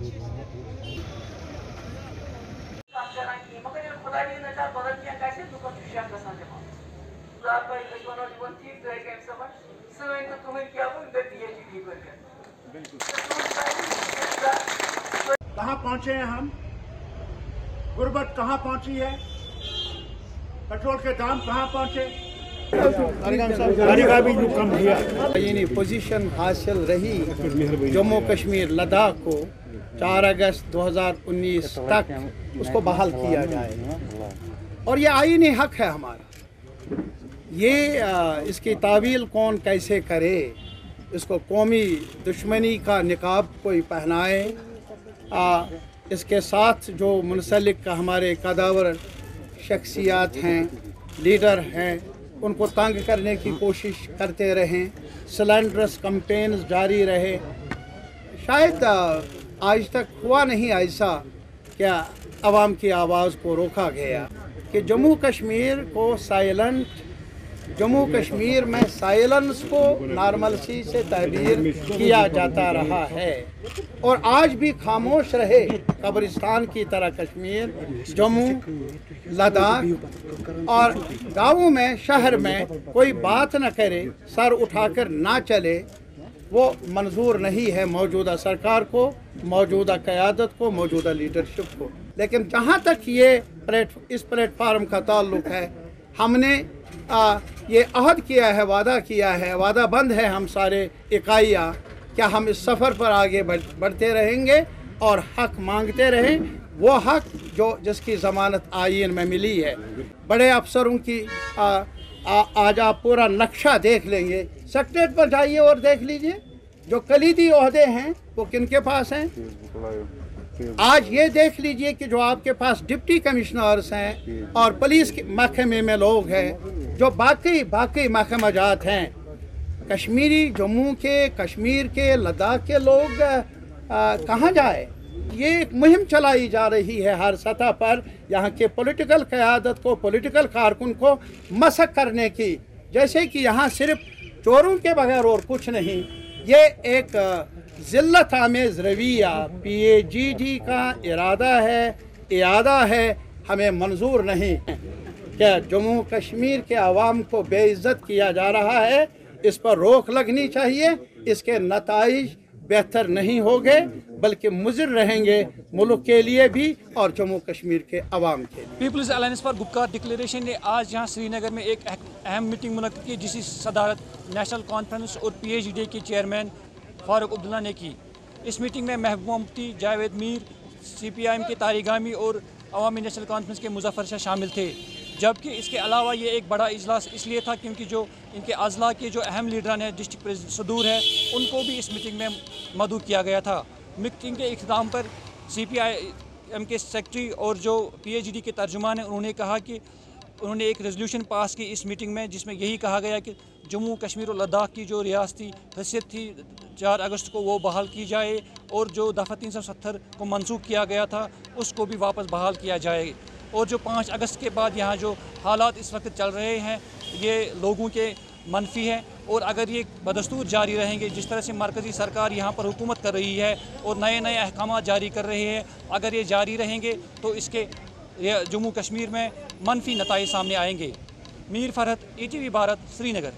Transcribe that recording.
कहाँ पहुँचे हैं हम, गुर्बत कहाँ पहुँची है, पेट्रोल के दाम कहाँ पहुँचे, यानी पोजीशन हासिल रही जम्मू कश्मीर लद्दाख को 4 अगस्त 2019 तक उसको बहाल किया जाए, और ये आईनी हक है हमारा। ये इसकी तावील कौन कैसे करे, इसको कौमी दुश्मनी का निकाब कोई पहनाए, इसके साथ जो मुंसलिक हमारे कदावर शख्सियात हैं, लीडर हैं, उनको तंग करने की कोशिश करते रहें, स्लैंडरस कैंपेन्स जारी रहे। शायद आज तक हुआ नहीं ऐसा क्या आवाम की आवाज़ को रोका गया कि जम्मू कश्मीर में साइलेंस को नॉर्मलसी से ताबीर किया जाता रहा है, और आज भी खामोश रहे कब्रिस्तान की तरह कश्मीर, जम्मू, लद्दाख और गाँवों में, शहर में कोई बात न करे, सर उठाकर ना चले, वो मंजूर नहीं है मौजूदा सरकार को, मौजूदा क़यादत को, मौजूदा लीडरशिप को। लेकिन जहाँ तक ये इस प्लेटफार्म का ताल्लुक़ है, हमने ये अहद किया है, वादा किया है, वादा बंद है हम सारे इकाइयाँ, क्या हम इस सफ़र पर आगे बढ़ते रहेंगे और हक मांगते रहें, वो हक जिसकी ज़मानत आईन में मिली है। बड़े अफसरों की आज आप पूरा नक्शा देख लेंगे, सेक्रेटरीट पर जाइए और देख लीजिए जो कलीदी ओहदे हैं वो किनके पास हैं। आज ये देख लीजिए कि जो आपके पास डिप्टी कमिश्नर्स हैं और पुलिस के महकमे में लोग हैं, जो बाकी महकमाजात हैं, जम्मू के, कश्मीर के, लद्दाख के लोग कहाँ जाए। ये एक मुहिम चलाई जा रही है हर सतह पर, यहाँ के पॉलिटिकल क़यादत को, पॉलिटिकल कारकुन को मसक करने की, जैसे कि यहाँ सिर्फ चोरों के बगैर और कुछ नहीं। ये एक ज़िल्लत आमेज़ रवैया PAGD का इरादा है, हमें मंजूर नहीं। क्या जम्मू कश्मीर के आवाम को बेइज्जत किया जा रहा है, इस पर रोक लगनी चाहिए। इसके नताइज बेहतर नहीं होंगे बल्कि मुज़िर रहेंगे मुल्क के लिए भी और जम्मू कश्मीर के अवाम के लिए। People's alliance for Gupkar declaration ने आज यहाँ श्रीनगर में एक अहम मीटिंग मुनक्किद की, जिसकी सदारत नेशनल कॉन्फ्रेंस और PAGD के चेयरमैन फारूक अब्दुल्ला ने की। इस मीटिंग में महबूबा मुफ्ती, जावेद मीर, CPIM के तारिगामी और अवामी नेशनल कॉन्फ्रेंस के मुजफ्फर शाह शामिल थे। जबकि इसके अलावा ये एक बड़ा इजलास इसलिए था क्योंकि जो इनके अज़ला के जो अहम लीडरान हैं, डिस्ट्रिक्ट सदूर है, उनको भी इस मीटिंग में मदऊ किया गया था। मीटिंग के इख्तिताम पर CPIM के सेक्रेटरी और जो PAGD के तर्जुमान हैं, उन्होंने कहा कि उन्होंने एक रेजोल्यूशन पास की इस मीटिंग में, जिसमें यही कहा गया कि जम्मू कश्मीर और लद्दाख की जो रियासती हैसियत थी 4 अगस्त को वो बहाल की जाए, और जो दफ़ा 370 को मनसूख किया गया था उसको भी वापस बहाल किया जाए। और जो 5 अगस्त के बाद यहाँ जो हालात इस वक्त चल रहे हैं, ये लोगों के मनफी हैं, और अगर ये बदस्तूर जारी रहेंगे, जिस तरह से मरकज़ी सरकार यहाँ पर हुकूमत कर रही है और नए अहकाम जारी कर रहे हैं, अगर ये जारी रहेंगे तो इसके जम्मू कश्मीर में मनफी नताइज सामने आएंगे। मीर फरहत, ETV भारत, श्रीनगर।